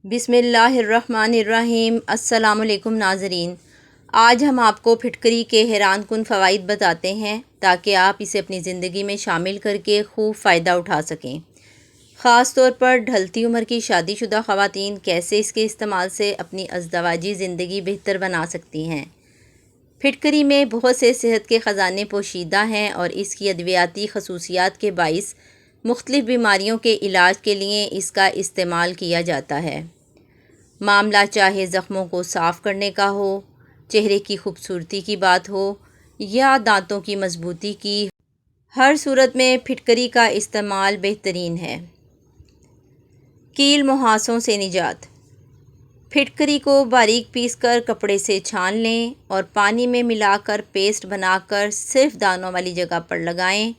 بسم اللہ الرحمن الرحیم۔ السلام علیکم ناظرین، آج ہم آپ کو پھٹکری کے حیران کن فوائد بتاتے ہیں تاکہ آپ اسے اپنی زندگی میں شامل کر کے خوب فائدہ اٹھا سکیں۔ خاص طور پر ڈھلتی عمر کی شادی شدہ خواتین کیسے اس کے استعمال سے اپنی ازدواجی زندگی بہتر بنا سکتی ہیں۔ پھٹکری میں بہت سے صحت کے خزانے پوشیدہ ہیں اور اس کی ادویاتی خصوصیات کے باعث مختلف بیماریوں کے علاج کے لیے اس کا استعمال کیا جاتا ہے۔ معاملہ چاہے زخموں کو صاف کرنے کا ہو، چہرے کی خوبصورتی کی بات ہو یا دانتوں کی مضبوطی کی، ہر صورت میں پھٹکری کا استعمال بہترین ہے۔ کیل مہاسوں سے نجات۔ پھٹکری کو باریک پیس کر کپڑے سے چھان لیں اور پانی میں ملا کر پیسٹ بنا کر صرف دانوں والی جگہ پر لگائیں۔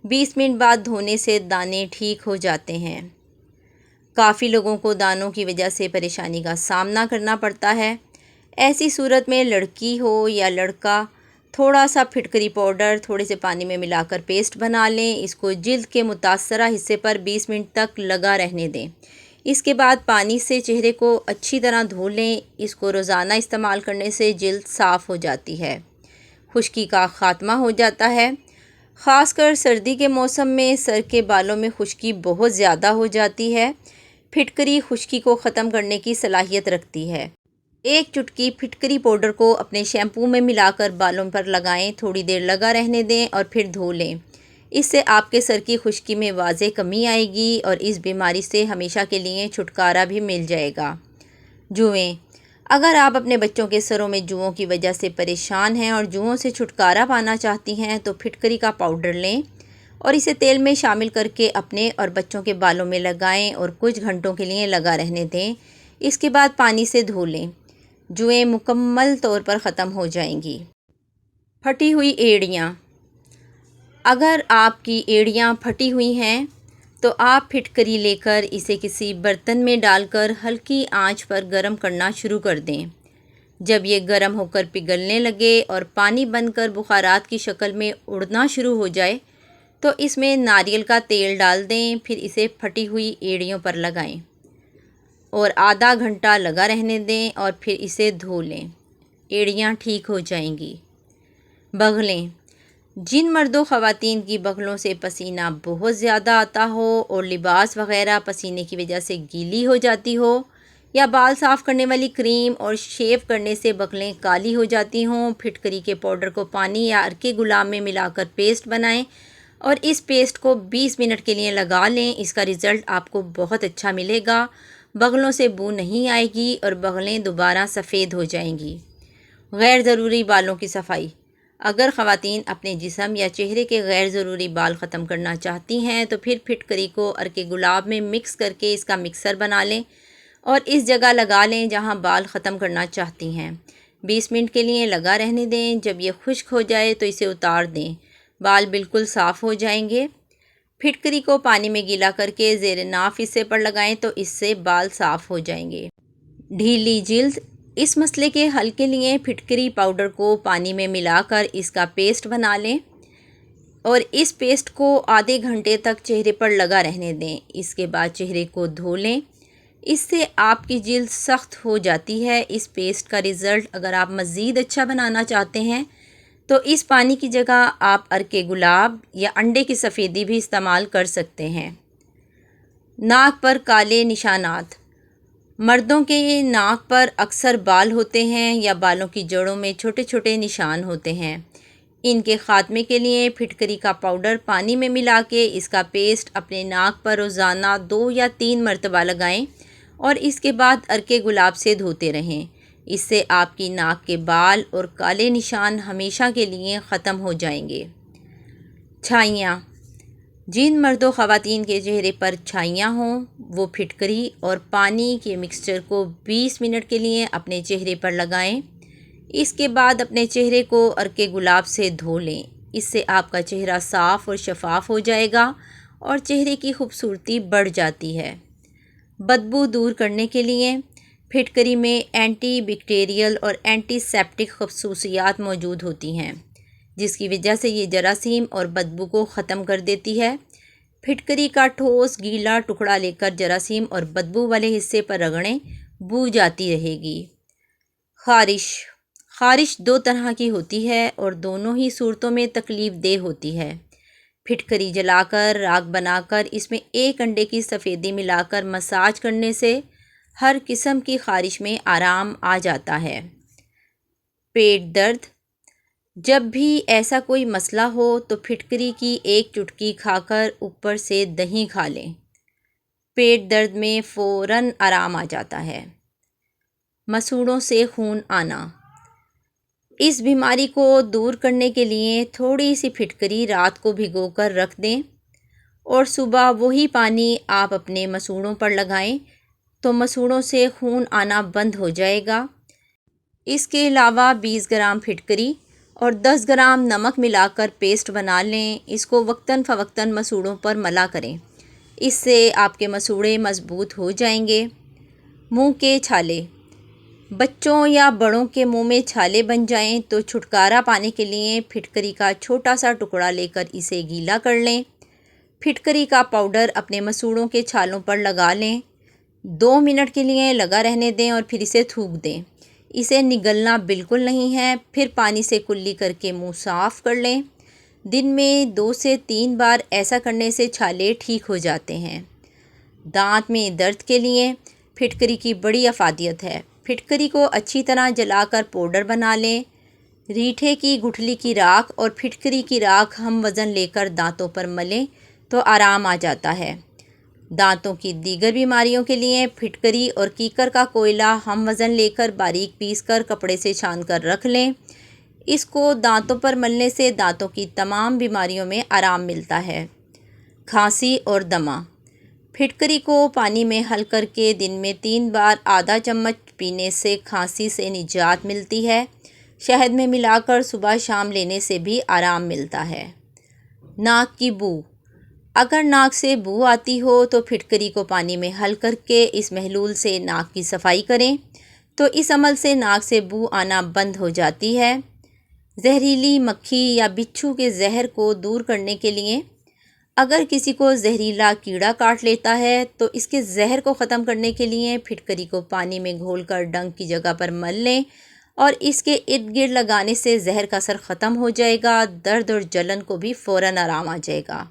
20 منٹ بعد دھونے سے دانے ٹھیک ہو جاتے ہیں۔ کافی لوگوں کو دانوں کی وجہ سے پریشانی کا سامنا کرنا پڑتا ہے۔ ایسی صورت میں لڑکی ہو یا لڑکا، تھوڑا سا پھٹکری پاؤڈر تھوڑے سے پانی میں ملا کر پیسٹ بنا لیں۔ اس کو جلد کے متاثرہ حصے پر 20 منٹ تک لگا رہنے دیں۔ اس کے بعد پانی سے چہرے کو اچھی طرح دھو لیں۔ اس کو روزانہ استعمال کرنے سے جلد صاف ہو جاتی ہے، خشکی کا خاتمہ ہو جاتا ہے۔ خاص کر سردی کے موسم میں سر کے بالوں میں خشکی بہت زیادہ ہو جاتی ہے۔ پھٹکری خشکی کو ختم کرنے کی صلاحیت رکھتی ہے۔ ایک چٹکی پھٹکری پاؤڈر کو اپنے شیمپو میں ملا کر بالوں پر لگائیں، تھوڑی دیر لگا رہنے دیں اور پھر دھو لیں۔ اس سے آپ کے سر کی خشکی میں واضح کمی آئے گی اور اس بیماری سے ہمیشہ کے لیے چھٹکارا بھی مل جائے گا۔ جوئیں۔ اگر آپ اپنے بچوں کے سروں میں جوؤں کی وجہ سے پریشان ہیں اور جوؤں سے چھٹکارا پانا چاہتی ہیں تو پھٹکری کا پاؤڈر لیں اور اسے تیل میں شامل کر کے اپنے اور بچوں کے بالوں میں لگائیں اور کچھ گھنٹوں کے لیے لگا رہنے دیں۔ اس کے بعد پانی سے دھو لیں۔ جوئیں مکمل طور پر ختم ہو جائیں گی۔ پھٹی ہوئی ایڑیاں۔ اگر آپ کی ایڑیاں پھٹی ہوئی ہیں تو آپ پھٹکری لے کر اسے کسی برتن میں ڈال کر ہلکی آنچ پر گرم کرنا شروع کر دیں۔ جب یہ گرم ہو کر پگھلنے لگے اور پانی بن کر بخارات کی شکل میں اڑنا شروع ہو جائے تو اس میں ناریل کا تیل ڈال دیں، پھر اسے پھٹی ہوئی ایڑیوں پر لگائیں اور آدھا گھنٹہ لگا رہنے دیں اور پھر اسے دھو لیں۔ ایڑیاں ٹھیک ہو جائیں گی۔ بغلیں۔ جن مرد و خواتین کی بغلوں سے پسینہ بہت زیادہ آتا ہو اور لباس وغیرہ پسینے کی وجہ سے گیلی ہو جاتی ہو، یا بال صاف کرنے والی کریم اور شیو کرنے سے بغلیں کالی ہو جاتی ہوں، پھٹکری کے پاؤڈر کو پانی یا عرق گلاب میں ملا کر پیسٹ بنائیں اور اس پیسٹ کو 20 منٹ کے لیے لگا لیں۔ اس کا رزلٹ آپ کو بہت اچھا ملے گا۔ بغلوں سے بو نہیں آئے گی اور بغلیں دوبارہ سفید ہو جائیں گی۔ غیر ضروری بالوں کی صفائی۔ اگر خواتین اپنے جسم یا چہرے کے غیر ضروری بال ختم کرنا چاہتی ہیں تو پھر پھٹکری کو عرق گلاب میں مکس کر کے اس کا مکسر بنا لیں اور اس جگہ لگا لیں جہاں بال ختم کرنا چاہتی ہیں۔ 20 منٹ کے لیے لگا رہنے دیں۔ جب یہ خشک ہو جائے تو اسے اتار دیں۔ بال بالکل صاف ہو جائیں گے۔ پھٹکری کو پانی میں گیلا کر کے زیر ناف حصے پر لگائیں تو اس سے بال صاف ہو جائیں گے۔ ڈھیلی جلد۔ اس مسئلے کے حل کے لیے پھٹکری پاؤڈر کو پانی میں ملا کر اس کا پیسٹ بنا لیں اور اس پیسٹ کو آدھے گھنٹے تک چہرے پر لگا رہنے دیں۔ اس کے بعد چہرے کو دھو لیں۔ اس سے آپ کی جلد سخت ہو جاتی ہے۔ اس پیسٹ کا رزلٹ اگر آپ مزید اچھا بنانا چاہتے ہیں تو اس پانی کی جگہ آپ عرق گلاب یا انڈے کی سفیدی بھی استعمال کر سکتے ہیں۔ ناک پر کالے نشانات۔ مردوں کے ناک پر اکثر بال ہوتے ہیں یا بالوں کی جڑوں میں چھوٹے چھوٹے نشان ہوتے ہیں۔ ان کے خاتمے کے لیے پھٹکری کا پاؤڈر پانی میں ملا کے اس کا پیسٹ اپنے ناک پر روزانہ 2 یا 3 مرتبہ لگائیں اور اس کے بعد عرق گلاب سے دھوتے رہیں۔ اس سے آپ کی ناک کے بال اور کالے نشان ہمیشہ کے لیے ختم ہو جائیں گے۔ چھائیاں۔ جن مرد و خواتین کے چہرے پر چھائیاں ہوں وہ پھٹکری اور پانی کے مکسچر کو 20 منٹ کے لیے اپنے چہرے پر لگائیں۔ اس کے بعد اپنے چہرے کو عرق گلاب سے دھو لیں۔ اس سے آپ کا چہرہ صاف اور شفاف ہو جائے گا اور چہرے کی خوبصورتی بڑھ جاتی ہے۔ بدبو دور کرنے کے لیے پھٹکری میں اینٹی بیکٹیریل اور اینٹی سیپٹک خصوصیات موجود ہوتی ہیں، جس کی وجہ سے یہ جراثیم اور بدبو کو ختم کر دیتی ہے۔ پھٹکری کا ٹھوس گیلا ٹکڑا لے کر جراثیم اور بدبو والے حصے پر رگڑیں، بو جاتی رہے گی۔ خارش دو طرح کی ہوتی ہے اور دونوں ہی صورتوں میں تکلیف دہ ہوتی ہے۔ پھٹکری جلا کر راکھ بنا کر اس میں 1 انڈے کی سفیدی ملا کر مساج کرنے سے ہر قسم کی خارش میں آرام آ جاتا ہے۔ پیٹ درد: جب بھی ایسا کوئی مسئلہ ہو تو پھٹکری کی 1 چٹکی کھا کر اوپر سے دہی کھا لیں، پیٹ درد میں فوراً آرام آ جاتا ہے۔ مسوڑھوں سے خون آنا: اس بیماری کو دور کرنے کے لیے تھوڑی سی پھٹکری رات کو بھگو کر رکھ دیں اور صبح وہی پانی آپ اپنے مسوڑھوں پر لگائیں تو مسوڑھوں سے خون آنا بند ہو جائے گا۔ اس کے علاوہ 20 گرام پھٹکری اور 10 گرام نمک ملا کر پیسٹ بنا لیں، اس کو وقتاً فوقتاً مسوڑھوں پر ملا کریں، اس سے آپ کے مسوڑھے مضبوط ہو جائیں گے۔ منہ کے چھالے: بچوں یا بڑوں کے منہ میں چھالے بن جائیں تو چھٹکارا پانے کے لیے پھٹکری کا چھوٹا سا ٹکڑا لے کر اسے گیلا کر لیں، پھٹکری کا پاؤڈر اپنے مسوڑھوں کے چھالوں پر لگا لیں، 2 منٹ کے لیے لگا رہنے دیں اور پھر اسے تھوک دیں۔ اسے نگلنا بالکل نہیں ہے، پھر پانی سے کلی کر کے منہ صاف کر لیں۔ دن میں 2 سے 3 بار ایسا کرنے سے چھالے ٹھیک ہو جاتے ہیں۔ دانت میں درد کے لیے پھٹکری کی بڑی افادیت ہے۔ پھٹکری کو اچھی طرح جلا کر پاؤڈر بنا لیں، ریٹھے کی گٹھلی کی راکھ اور پھٹکری کی راکھ ہم وزن لے کر دانتوں پر ملیں تو آرام آ جاتا ہے۔ دانتوں کی دیگر بیماریوں کے لیے پھٹکری اور کیکر کا کوئلہ ہم وزن لے کر باریک پیس کر کپڑے سے چھان کر رکھ لیں، اس کو دانتوں پر ملنے سے دانتوں کی تمام بیماریوں میں آرام ملتا ہے۔ کھانسی اور دمہ: پھٹکری کو پانی میں ہل کر کے دن میں 3 بار آدھا چمچ پینے سے کھانسی سے نجات ملتی ہے، شہد میں ملا کر صبح شام لینے سے بھی آرام ملتا ہے۔ ناک کی بو: اگر ناک سے بو آتی ہو تو پھٹکری کو پانی میں ہل کر کے اس محلول سے ناک کی صفائی کریں تو اس عمل سے ناک سے بو آنا بند ہو جاتی ہے۔ زہریلی مکھی یا بچھو کے زہر کو دور کرنے کے لیے اگر کسی کو زہریلا کیڑا کاٹ لیتا ہے تو اس کے زہر کو ختم کرنے کے لیے پھٹکری کو پانی میں گھول کر ڈنک کی جگہ پر مل لیں اور اس کے ارد گرد لگانے سے زہر کا اثر ختم ہو جائے گا، درد اور جلن کو بھی فوراً آرام آ جائے گا۔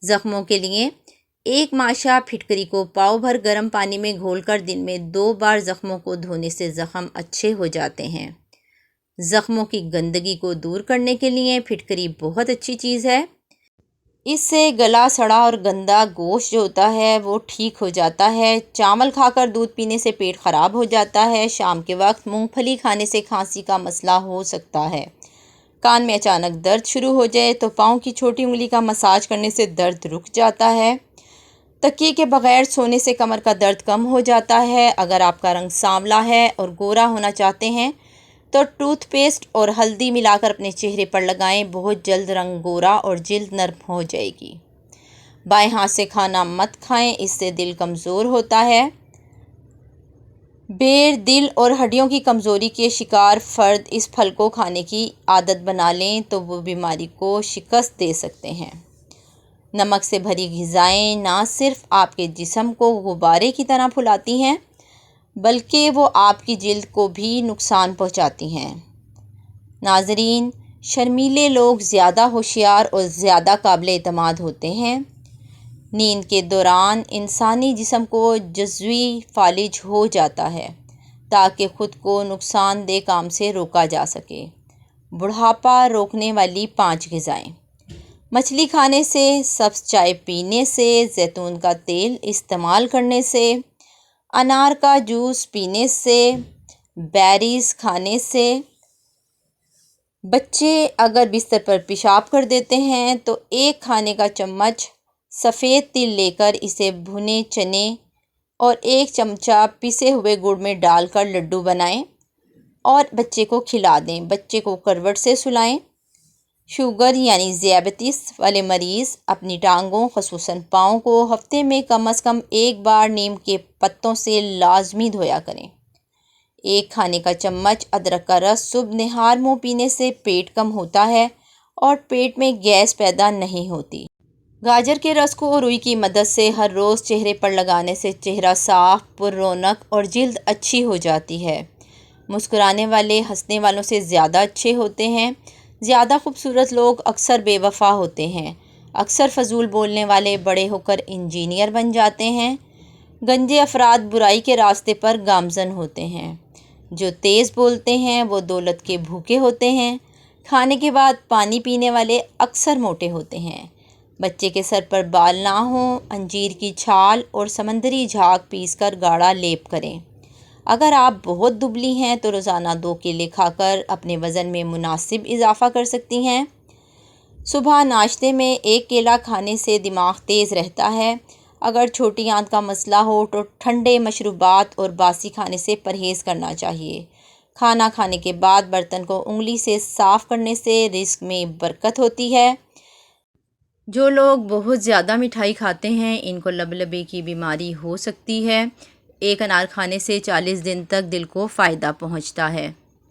زخموں کے لیے 1 ماشا پھٹکری کو پاؤ بھر گرم پانی میں گھول کر دن میں 2 بار زخموں کو دھونے سے زخم اچھے ہو جاتے ہیں۔ زخموں کی گندگی کو دور کرنے کے لیے پھٹکری بہت اچھی چیز ہے، اس سے گلا سڑا اور گندا گوشت جو ہوتا ہے وہ ٹھیک ہو جاتا ہے۔ چاول کھا کر دودھ پینے سے پیٹ خراب ہو جاتا ہے۔ شام کے وقت مونگ پھلی کھانے سے کھانسی کا مسئلہ ہو سکتا ہے۔ کان میں اچانک درد شروع ہو جائے تو پاؤں کی چھوٹی انگلی کا مساج کرنے سے درد رک جاتا ہے۔ تکیے کے بغیر سونے سے کمر کا درد کم ہو جاتا ہے۔ اگر آپ کا رنگ سانولا ہے اور گورا ہونا چاہتے ہیں تو ٹوتھ پیسٹ اور ہلدی ملا کر اپنے چہرے پر لگائیں، بہت جلد رنگ گورا اور جلد نرم ہو جائے گی۔ بائیں ہاتھ سے کھانا مت کھائیں، اس سے دل کمزور ہوتا ہے۔ بیر، دل اور ہڈیوں کی کمزوری کے شکار فرد اس پھل کو کھانے کی عادت بنا لیں تو وہ بیماری کو شکست دے سکتے ہیں۔ نمک سے بھری غذائیں نہ صرف آپ کے جسم کو غبارے کی طرح پھلاتی ہیں بلکہ وہ آپ کی جلد کو بھی نقصان پہنچاتی ہیں۔ ناظرین، شرمیلے لوگ زیادہ ہوشیار اور زیادہ قابل اعتماد ہوتے ہیں۔ نیند کے دوران انسانی جسم کو جزوی فالج ہو جاتا ہے تاکہ خود کو نقصان دہ کام سے روکا جا سکے۔ بڑھاپا روکنے والی 5 غذائیں: مچھلی کھانے سے، سبز چائے پینے سے، زیتون کا تیل استعمال کرنے سے، انار کا جوس پینے سے، بیریز کھانے سے۔ بچے اگر بستر پر پیشاب کر دیتے ہیں تو 1 کھانے کا چمچ سفید تل لے کر اسے بھنے چنے اور 1 چمچہ پسے ہوئے گڑ میں ڈال کر لڈو بنائیں اور بچے کو کھلا دیں۔ بچے کو کروٹ سے سلائیں۔ شوگر یعنی ذیابیطس والے مریض اپنی ٹانگوں خصوصاً پاؤں کو ہفتے میں کم از کم 1 بار نیم کے پتوں سے لازمی دھویا کریں۔ 1 کھانے کا چمچ ادرک کا رس صبح نہار منہ پینے سے پیٹ کم ہوتا ہے اور پیٹ میں گیس پیدا نہیں ہوتی۔ گاجر کے رس کو روئی کی مدد سے ہر روز چہرے پر لگانے سے چہرہ صاف، پر رونق اور جلد اچھی ہو جاتی ہے۔ مسکرانے والے ہنسنے والوں سے زیادہ اچھے ہوتے ہیں۔ زیادہ خوبصورت لوگ اکثر بے وفا ہوتے ہیں۔ اکثر فضول بولنے والے بڑے ہو کر انجینئر بن جاتے ہیں۔ گنجے افراد برائی کے راستے پر گامزن ہوتے ہیں۔ جو تیز بولتے ہیں وہ دولت کے بھوکے ہوتے ہیں۔ کھانے کے بعد پانی پینے والے اکثر موٹے ہوتے ہیں۔ بچے کے سر پر بال نہ ہوں، انجیر کی چھال اور سمندری جھاگ پیس کر گاڑھا لیپ کریں۔ اگر آپ بہت دبلی ہیں تو روزانہ 2 کیلے کھا کر اپنے وزن میں مناسب اضافہ کر سکتی ہیں۔ صبح ناشتے میں 1 کیلا کھانے سے دماغ تیز رہتا ہے۔ اگر چھوٹی آنت کا مسئلہ ہو تو ٹھنڈے مشروبات اور باسی کھانے سے پرہیز کرنا چاہیے۔ کھانا کھانے کے بعد برتن کو انگلی سے صاف کرنے سے رزق میں برکت ہوتی ہے۔ جو لوگ بہت زیادہ مٹھائی کھاتے ہیں ان کو لبلبے کی بیماری ہو سکتی ہے۔ 1 انار کھانے سے 40 دن تک دل کو فائدہ پہنچتا ہے۔